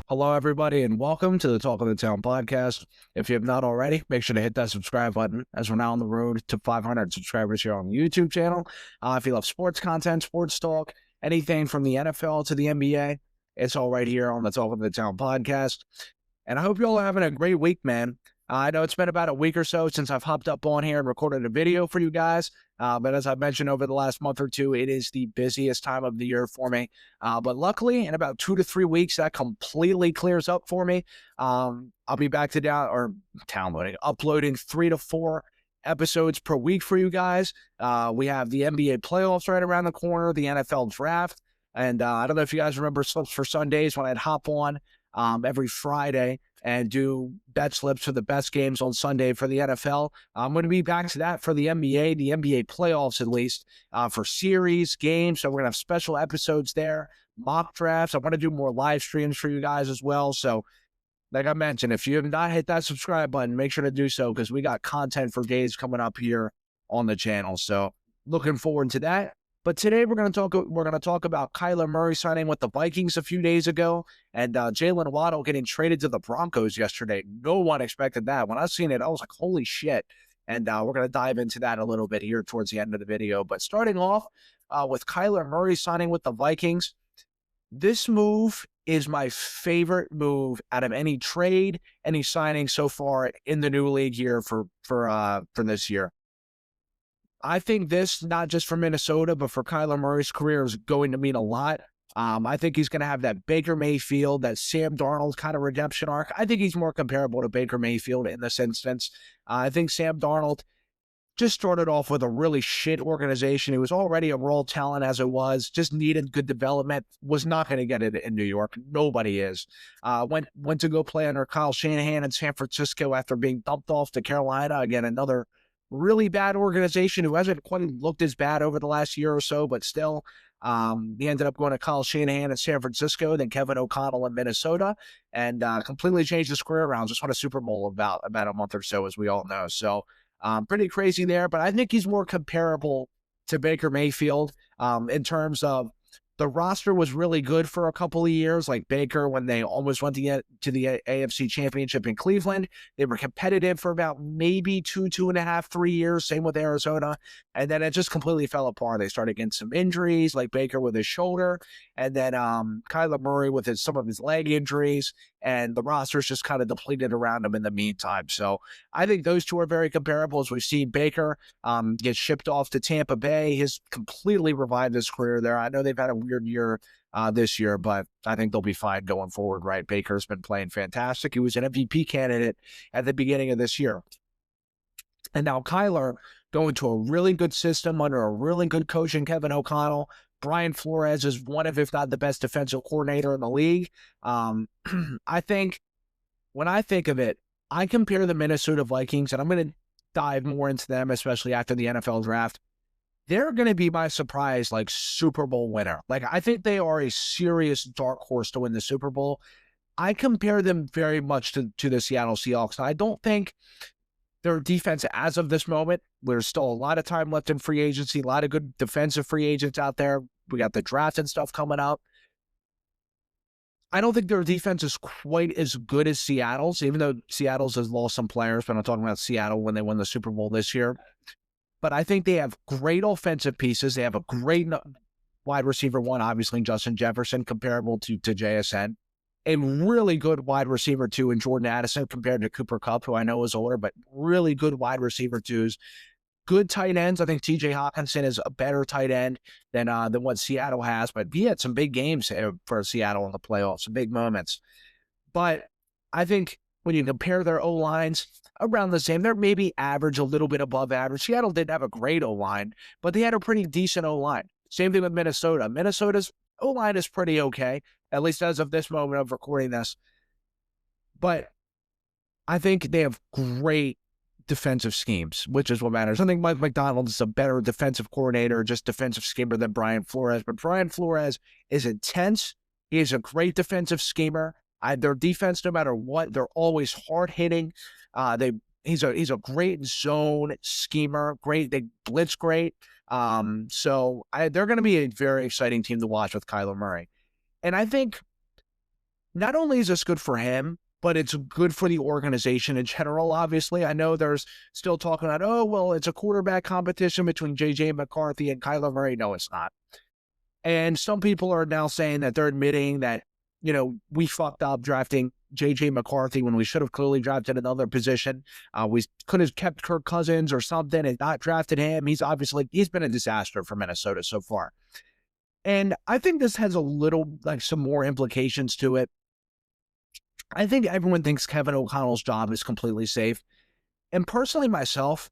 Hello, everybody, and welcome to the Talk of the Town podcast. If you have not already, make sure to hit that subscribe button as we're now on the road to 500 subscribers here on the YouTube channel. If you love sports content, sports talk, anything from the NFL to the NBA, it's all right here on the Talk of the Town podcast. And I hope you all are having a great week, man. I know it's been about a week or so since I've hopped up on here and recorded a video for you guys. But as I've mentioned over the last month or two, it is the busiest time of the year for me. But luckily, in about 2 to 3 weeks, that completely clears up for me. I'll be back to uploading 3 to 4 episodes per week for you guys. We have the NBA playoffs right around the corner, the NFL draft. And I don't know if you guys remember Slips for Sundays when I'd hop on every Friday and do bet slips for the best games on Sunday for the NFL. I'm going to be back to that for the NBA playoffs at least, for series, games. So we're going to have special episodes there, mock drafts. I want to do more live streams for you guys as well. So like I mentioned, if you have not hit that subscribe button, make sure to do so because we got content for days coming up here on the channel. So looking forward to that. But today we're going to talk about Kyler Murray signing with the Vikings a few days ago and Jaylen Waddle getting traded to the Broncos yesterday. No one expected that. When I seen it, I was like, holy shit. And we're going to dive into that a little bit here towards the end of the video. But starting off with Kyler Murray signing with the Vikings, this move is my favorite move out of any trade, any signing so far in the new league year for this year. I think this, not just for Minnesota, but for Kyler Murray's career, is going to mean a lot. I think he's going to have that Baker Mayfield, that Sam Darnold kind of redemption arc. I think he's more comparable to Baker Mayfield in this instance. I think Sam Darnold just started off with a really shit organization. He was already a raw talent as it was, just needed good development, was not going to get it in New York. Nobody is. Went to go play under Kyle Shanahan in San Francisco after being dumped off to Carolina. Again, another really bad organization who hasn't quite looked as bad over the last year or so, but still, he ended up going to Kyle Shanahan in San Francisco, then Kevin O'Connell in Minnesota, and completely changed his career around. Just won a Super Bowl about a month or so, as we all know. So pretty crazy there, but I think he's more comparable to Baker Mayfield in terms of the roster was really good for a couple of years, like Baker when they almost went to the AFC Championship in Cleveland. They were competitive for about maybe 2.5, 3 years, same with Arizona. And then it just completely fell apart. They started getting some injuries, like Baker with his shoulder, and then Kyler Murray with some of his leg injuries, and the roster's just kind of depleted around him in the meantime. So I think those two are very comparable. As we've seen Baker get shipped off to Tampa Bay, has completely revived his career there. I know they've had a weird year this year, but I think they'll be fine going forward, right? Baker's been playing fantastic. He was an MVP candidate at the beginning of this year. And now Kyler going to a really good system under a really good coach in Kevin O'Connell. Brian Flores is one of, if not the best defensive coordinator in the league. I think when I think of it, I compare the Minnesota Vikings, and I'm going to dive more into them, especially after the NFL draft. They're going to be my surprise, like, Super Bowl winner. Like, I think they are a serious dark horse to win the Super Bowl. I compare them very much to the Seattle Seahawks. I don't think their defense, as of this moment, there's still a lot of time left in free agency, a lot of good defensive free agents out there. We got the draft and stuff coming up. I don't think their defense is quite as good as Seattle's, even though Seattle's has lost some players, but I'm talking about Seattle when they won the Super Bowl this year. But I think they have great offensive pieces. They have a great wide receiver one, obviously Justin Jefferson, comparable to JSN. A really good wide receiver two in Jordan Addison compared to Cooper Kupp, who I know is older, but really good wide receiver twos. Good tight ends. I think TJ Hawkinson is a better tight end than what Seattle has, but he had some big games for Seattle in the playoffs, some big moments. But I think when you compare their O-lines, around the same. They're maybe average, a little bit above average. Seattle didn't have a great O-line, but they had a pretty decent O-line. Same thing with Minnesota. Minnesota's O-line is pretty okay, at least as of this moment of recording this. But I think they have great defensive schemes, which is what matters. I think Mike McDonald is a better defensive coordinator, just defensive schemer than Brian Flores. But Brian Flores is intense. He is a great defensive schemer. Their defense, no matter what, they're always hard-hitting. He's a great zone schemer. Great. They blitz great. So they're going to be a very exciting team to watch with Kyler Murray. And I think not only is this good for him, but it's good for the organization in general, obviously. I know there's still talking about, oh, well, it's a quarterback competition between JJ McCarthy and Kyler Murray. No, it's not. And some people are now saying that they're admitting that, we fucked up drafting JJ McCarthy when we should have clearly drafted another position. We could have kept Kirk Cousins or something and not drafted him. He's been a disaster for Minnesota so far. And I think this has some more implications to it. I think everyone thinks Kevin O'Connell's job is completely safe. And personally, myself,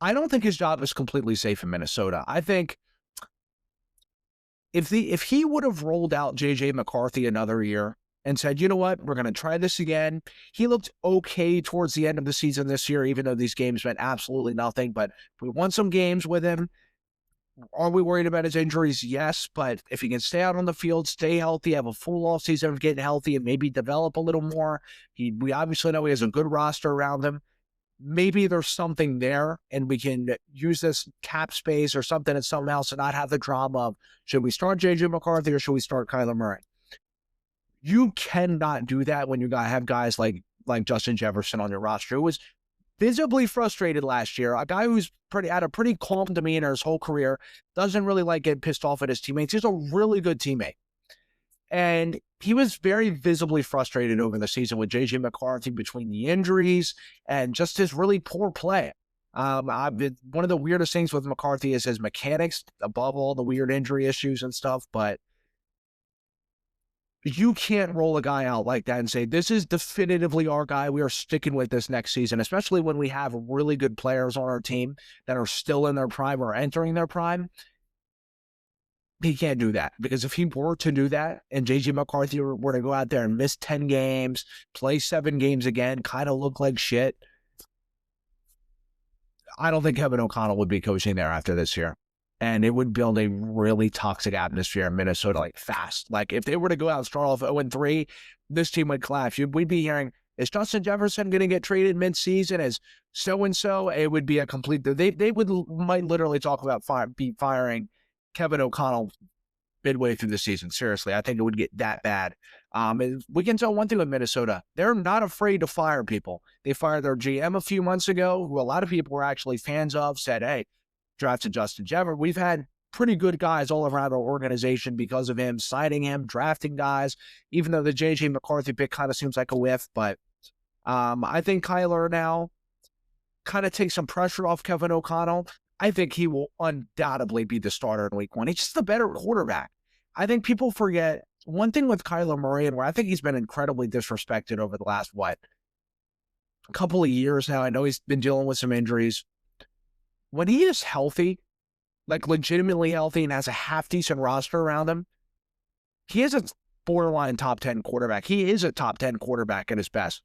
I don't think his job is completely safe in Minnesota. I think if he would have rolled out JJ McCarthy another year and said, you know what, we're going to try this again. He looked okay towards the end of the season this year, even though these games meant absolutely nothing. But we won some games with him. Are we worried about his injuries? Yes, but if he can stay out on the field, stay healthy, have a full offseason of getting healthy, and maybe develop a little more, we obviously know he has a good roster around him. Maybe there's something there, and we can use this cap space or something and something else and not have the drama of, should we start JJ McCarthy or should we start Kyler Murray? You cannot do that when you have guys like Justin Jefferson on your roster, who was visibly frustrated last year. A guy who's had a pretty calm demeanor his whole career, doesn't really like getting pissed off at his teammates. He's a really good teammate. And he was very visibly frustrated over the season with JJ McCarthy between the injuries and just his really poor play. One of the weirdest things with McCarthy is his mechanics, above all the weird injury issues and stuff, but you can't roll a guy out like that and say, this is definitively our guy. We are sticking with this next season, especially when we have really good players on our team that are still in their prime or entering their prime. He can't do that, because if he were to do that and JJ McCarthy were to go out there and miss 10 games, play 7 games again, kind of look like shit, I don't think Kevin O'Connell would be coaching there after this year. And it would build a really toxic atmosphere in Minnesota, fast. If they were to go out and start off 0-3, this team would collapse. We'd be hearing, is Justin Jefferson going to get traded mid-season as so-and-so? It would be a complete... They might literally talk about firing Kevin O'Connell midway through the season. Seriously, I think it would get that bad. We can tell one thing with Minnesota. They're not afraid to fire people. They fired their GM a few months ago, who a lot of people were actually fans of, said, hey, drafted Justin Jefferson. We've had pretty good guys all around our organization because of him, signing him, drafting guys, even though the JJ McCarthy pick kind of seems like a whiff. But I think Kyler now kind of takes some pressure off Kevin O'Connell. I think he will undoubtedly be the starter in week 1. He's just the better quarterback. I think people forget one thing with Kyler Murray, and where I think he's been incredibly disrespected over the last, couple of years now. I know he's been dealing with some injuries. When he is healthy, legitimately healthy, and has a half-decent roster around him, he is a borderline top 10 quarterback. He is a top 10 quarterback at his best.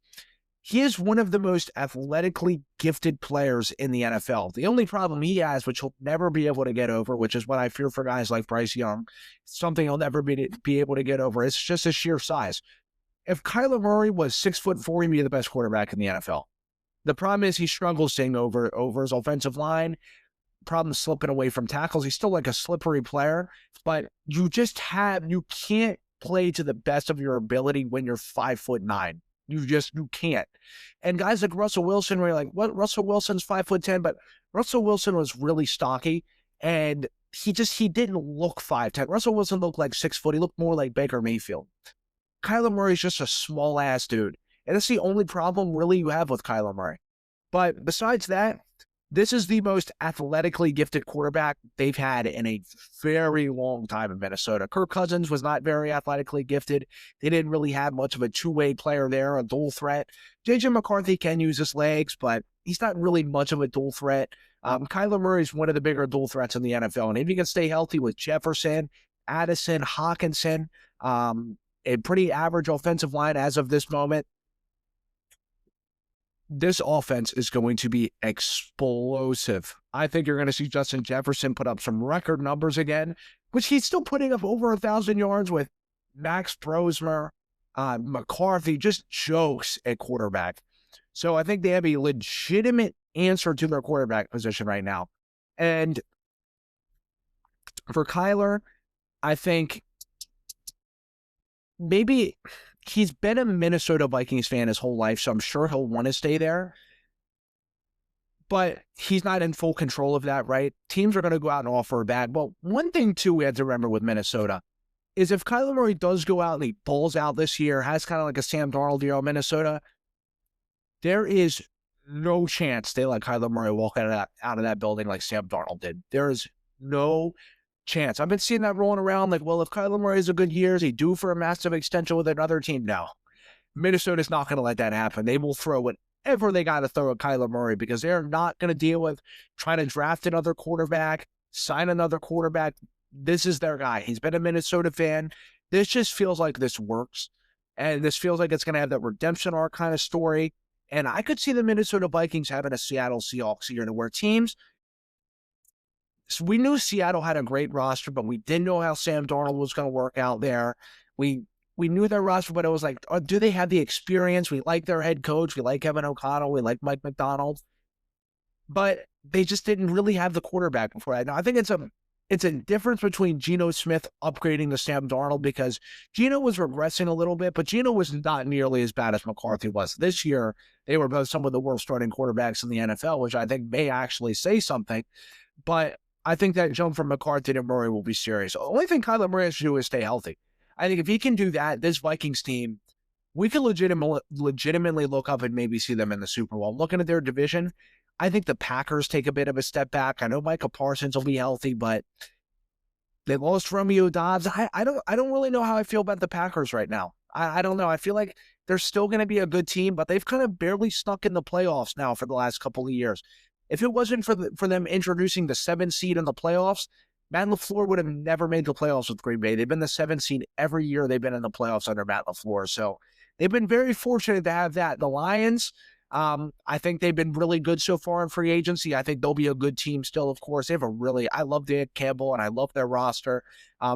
He is one of the most athletically gifted players in the NFL. The only problem he has, which he'll never be able to get over, which is what I fear for guys like Bryce Young, something he'll never be able to get over, it's just his sheer size. If Kyler Murray was 6'4", he'd be the best quarterback in the NFL. The problem is he struggles staying over his offensive line, problem slipping away from tackles. He's still a slippery player, but you can't play to the best of your ability when you're 5'9". You can't. And guys like Russell Wilson, where you're like, what? Russell Wilson's 5'10", but Russell Wilson was really stocky, and he didn't look 5'10". Russell Wilson looked like 6 foot. He looked more like Baker Mayfield. Kyler Murray's just a small ass dude. And that's the only problem really you have with Kyler Murray. But besides that, this is the most athletically gifted quarterback they've had in a very long time in Minnesota. Kirk Cousins was not very athletically gifted. They didn't really have much of a two-way player there, a dual threat. JJ McCarthy can use his legs, but he's not really much of a dual threat. Kyler Murray is one of the bigger dual threats in the NFL. And if he can stay healthy with Jefferson, Addison, Hawkinson, a pretty average offensive line as of this moment, this offense is going to be explosive. I think you're going to see Justin Jefferson put up some record numbers again, which he's still putting up over 1,000 yards with Max Brosmer, McCarthy, just jokes at quarterback. So I think they have a legitimate answer to their quarterback position right now. And for Kyler, I think maybe he's been a Minnesota Vikings fan his whole life, so I'm sure he'll want to stay there. But he's not in full control of that, right? Teams are going to go out and offer a bag. Well, one thing, too, we had to remember with Minnesota is if Kyler Murray does go out and he balls out this year, has kind of like a Sam Darnold year in Minnesota, there is no chance they let Kyler Murray walk out of that building like Sam Darnold did. There is no chance. I've been seeing that rolling around like, well, if Kyler Murray has a good year, is he due for a massive extension with another team? No. Minnesota's not going to let that happen. They will throw whatever they got to throw at Kyler Murray because they're not going to deal with trying to draft another quarterback, sign another quarterback. This is their guy. He's been a Minnesota fan. This just feels like this works. And this feels like it's going to have that redemption arc kind of story. And I could see the Minnesota Vikings having a Seattle Seahawks year to where teams. So we knew Seattle had a great roster, but we didn't know how Sam Darnold was going to work out there. We knew their roster, but it was like, do they have the experience? We like their head coach. We like Kevin O'Connell. We like Mike McDonald. But they just didn't really have the quarterback before that. Now, I think it's a difference between Geno Smith upgrading to Sam Darnold because Geno was regressing a little bit, but Geno was not nearly as bad as McCarthy was. This year, they were both some of the worst starting quarterbacks in the NFL, which I think may actually say something. But I think that jump from McCarthy to Murray will be serious. The only thing Kyler Murray has to do is stay healthy. I think if he can do that, this Vikings team, we can legitimately look up and maybe see them in the Super Bowl. Looking at their division, I think the Packers take a bit of a step back. I know Micah Parsons will be healthy, but they lost Romeo Dobbs. I don't really know how I feel about the Packers right now. I don't know. I feel like they're still going to be a good team, but they've kind of barely snuck in the playoffs now for the last couple of years. If it wasn't for them introducing the 7th seed in the playoffs, Matt LaFleur would have never made the playoffs with Green Bay. They've been the 7th seed every year they've been in the playoffs under Matt LaFleur. So they've been very fortunate to have that. The Lions, I think they've been really good so far in free agency. I think they'll be a good team still, of course. I love Dan Campbell and I love their roster.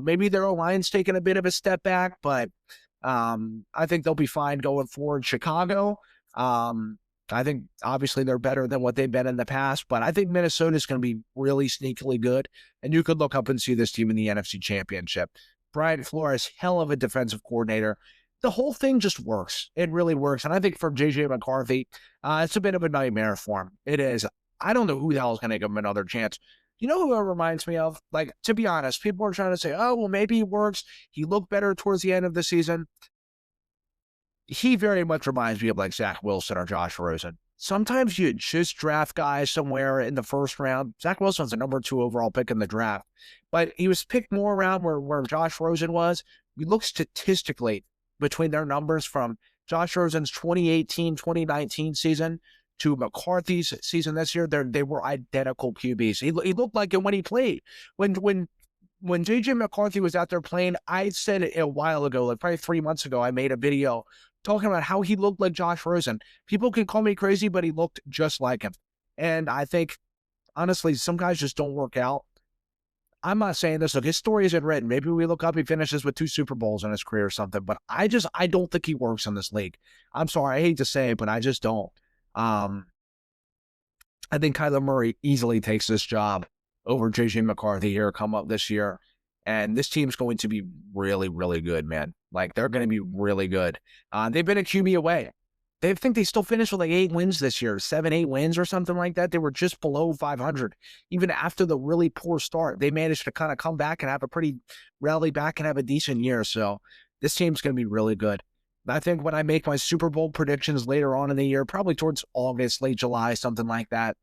Maybe their Lions taking a bit of a step back, but I think they'll be fine going forward. Chicago, I think obviously they're better than what they've been in the past, but I think Minnesota's going to be really sneakily good. And you could look up and see this team in the NFC Championship. Brian Flores, hell of a defensive coordinator. The whole thing just works. It really works. And I think for JJ McCarthy, it's a bit of a nightmare for him. It is. I don't know who the hell is going to give him another chance. You know who it reminds me of? Like, to be honest, people are trying to say, oh, well, maybe he works. He looked better towards the end of the season. He very much reminds me of like Zach Wilson or Josh Rosen. Sometimes you just draft guys somewhere in the first round. Zach Wilson's the number 2 overall pick in the draft, but he was picked more around where Josh Rosen was. We look statistically between their numbers from Josh Rosen's 2018-2019 season to McCarthy's season this year. They were identical QBs. He looked like it when he played. When JJ McCarthy was out there playing, I said it a while ago, like probably 3 months ago, I made a video talking about how he looked like Josh Rosen. People can call me crazy, but he looked just like him. And I think, honestly, some guys just don't work out. I'm not saying this. Look, his story isn't written. Maybe we look up, he finishes with 2 Super Bowls in his career or something. But I don't think he works in this league. I'm sorry. I hate to say it, but I just don't. I think Kyler Murray easily takes this job over JJ McCarthy here come up this year. And this team's going to be really, really good, man. Like, they're going to be really good. They've been a QB away. They think they still finished with like 8 wins this year, 7-8 wins or something like that. They were just below 500. Even after the really poor start, they managed to kind of come back and have a pretty rally back and have a decent year. So this team's going to be really good. I think when I make my Super Bowl predictions later on in the year, probably towards August, late July, something like that,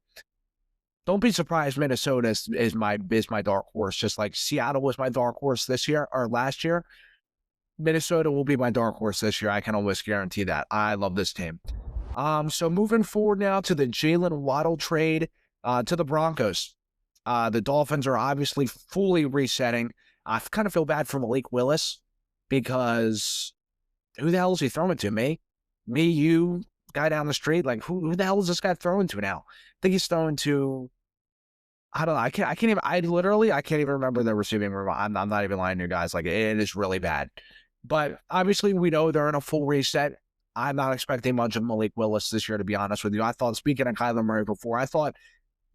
don't be surprised Minnesota is my dark horse, just like Seattle was my dark horse this year or last year. Minnesota will be my dark horse this year. I can almost guarantee that. I love this team. So moving forward now to the Jaylen Waddle trade to the Broncos. The Dolphins are obviously fully resetting. I kind of feel bad for Malik Willis because who the hell is he throwing to? Me, you, guy down the street? Like, who the hell is this guy throwing to now? I think he's throwing to, I don't know. I can't even remember the receiving room. I'm not even lying to you guys. Like, it is really bad. But obviously we know they're in a full reset. I'm not expecting much of Malik Willis this year, to be honest with you. I thought, speaking of Kyler Murray before, I thought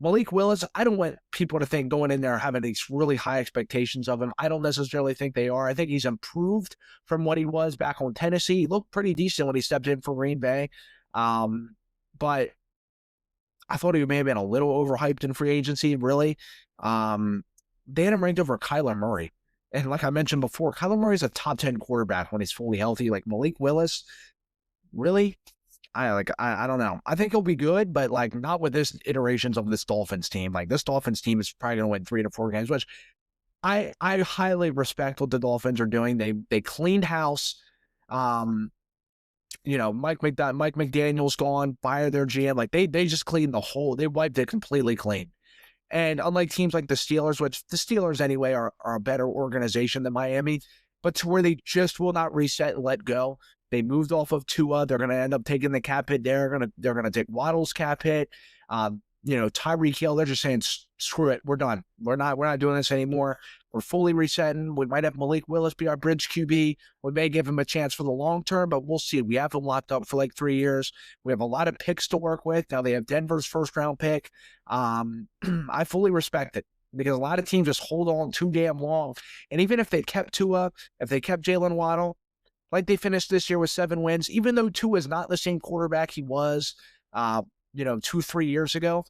Malik Willis, I don't want people to think going in there having these really high expectations of him. I don't necessarily think they are. I think he's improved from what he was back on Tennessee. He looked pretty decent when he stepped in for Green Bay. But I thought he may have been a little overhyped in free agency, really. They had him ranked over Kyler Murray. And like I mentioned before, Kyler Murray's a top 10 quarterback when he's fully healthy. Like Malik Willis, really? I don't know. I think he'll be good, but like not with this iterations of this Dolphins team. Like this Dolphins team is probably going to win 3 to 4 games, which I highly respect what the Dolphins are doing. They cleaned house. Mike McDaniel's gone, fired their GM. Like they just cleaned they wiped it completely clean. And unlike teams like the Steelers, which the Steelers anyway are a better organization than Miami, but to where they just will not reset and let go. They moved off of Tua. They're going to end up taking the cap hit. They're going to take Waddle's cap hit. Tyreek Hill. They're just saying, screw it. We're done. We're not doing this anymore. We're fully resetting. We might have Malik Willis be our bridge QB. We may give him a chance for the long term, but we'll see. We have him locked up for like 3 years. We have a lot of picks to work with. Now they have Denver's first round pick. I fully respect it because a lot of teams just hold on too damn long. And even if they kept Tua, if they kept Jaylen Waddle, like they finished this year with 7 wins, even though Tua is not the same quarterback he was, 2-3 years ago,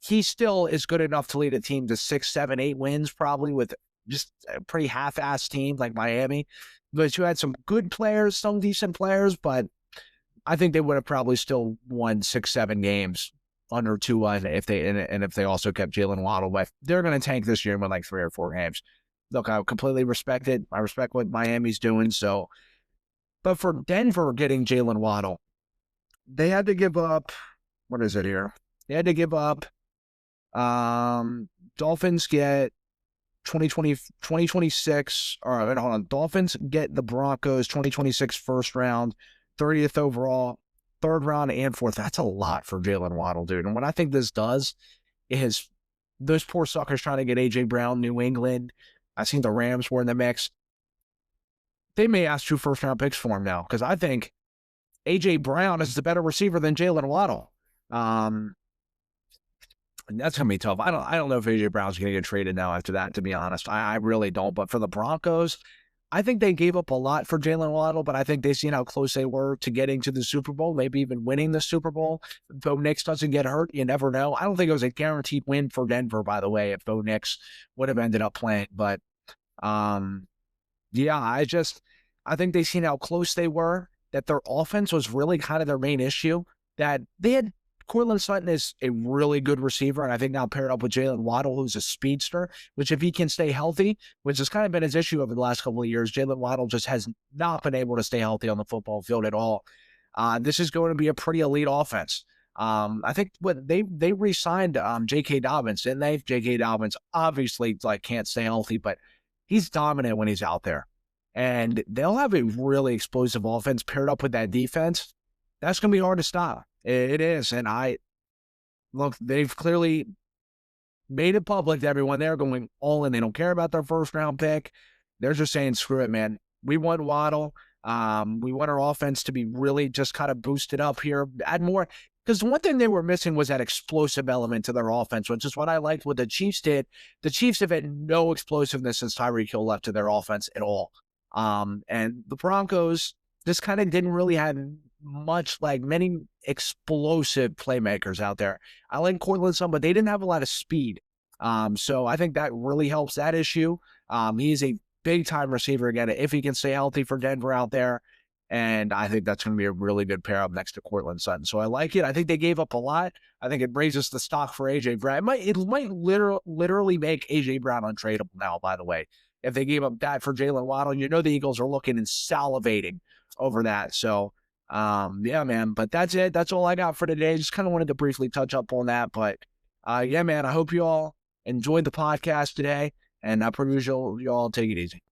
he still is good enough to lead a team to 6, 7, 8 wins, probably with just a pretty half-assed team like Miami. But you had some good players, some decent players, but I think they would have probably still won 6, 7 games under Tua if they also kept Jaylen Waddle. But they're going to tank this year and win like 3 or 4 games. Look, I completely respect it. I respect what Miami's doing. So, but for Denver getting Jaylen Waddle, they had to give up. What is it here? They had to give up. Dolphins get 2026. All right, hold on. Dolphins get the Broncos 2026 first round, 30th overall, 3rd round, and 4th. That's a lot for Jaylen Waddle, dude. And what I think this does is those poor suckers trying to get A.J. Brown, New England. I seen the Rams were in the mix. They may ask 2 first-round picks for him now because I think A.J. Brown is the better receiver than Jaylen Waddle. And that's gonna be tough. I don't know if A.J. Brown's gonna get traded now after that. To be honest, I really don't. But for the Broncos, I think they gave up a lot for Jaylen Waddle. But I think they seen how close they were to getting to the Super Bowl, maybe even winning the Super Bowl. If Bo Nix doesn't get hurt, you never know. I don't think it was a guaranteed win for Denver, by the way, if Bo Nix would have ended up playing. But I think they seen how close they were, that their offense was really kind of their main issue, that they had Courtland Sutton is a really good receiver, and I think now paired up with Jaylen Waddle, who's a speedster, which if he can stay healthy, which has kind of been his issue over the last couple of years, Jaylen Waddle just has not been able to stay healthy on the football field at all. This is going to be a pretty elite offense. I think what they re-signed J.K. Dobbins, didn't they? J.K. Dobbins obviously can't stay healthy, but he's dominant when he's out there. And they'll have a really explosive offense paired up with that defense. That's going to be hard to stop. It is. And they've clearly made it public to everyone. They're going all in. They don't care about their first round pick. They're just saying, screw it, man. We want Waddle. We want our offense to be really just kind of boosted up here. Add more. Because one thing they were missing was that explosive element to their offense, which is what I liked what the Chiefs did. The Chiefs have had no explosiveness since Tyreek Hill left to their offense at all. And the Broncos just kind of didn't really have many explosive playmakers out there. I like Courtland some, but they didn't have a lot of speed. So I think that really helps that issue. He's a big-time receiver again, if he can stay healthy for Denver out there. And I think that's going to be a really good pair up next to Courtland Sutton. So I like it. I think they gave up a lot. I think it raises the stock for A.J. Brown. It might literally make A.J. Brown untradeable now, by the way. If they gave up that for Jaylen Waddle, the Eagles are looking and salivating over that. So, yeah, man. But that's it. That's all I got for today. Just kind of wanted to briefly touch up on that. But, yeah, man, I hope you all enjoyed the podcast today. And I per usual, you all take it easy.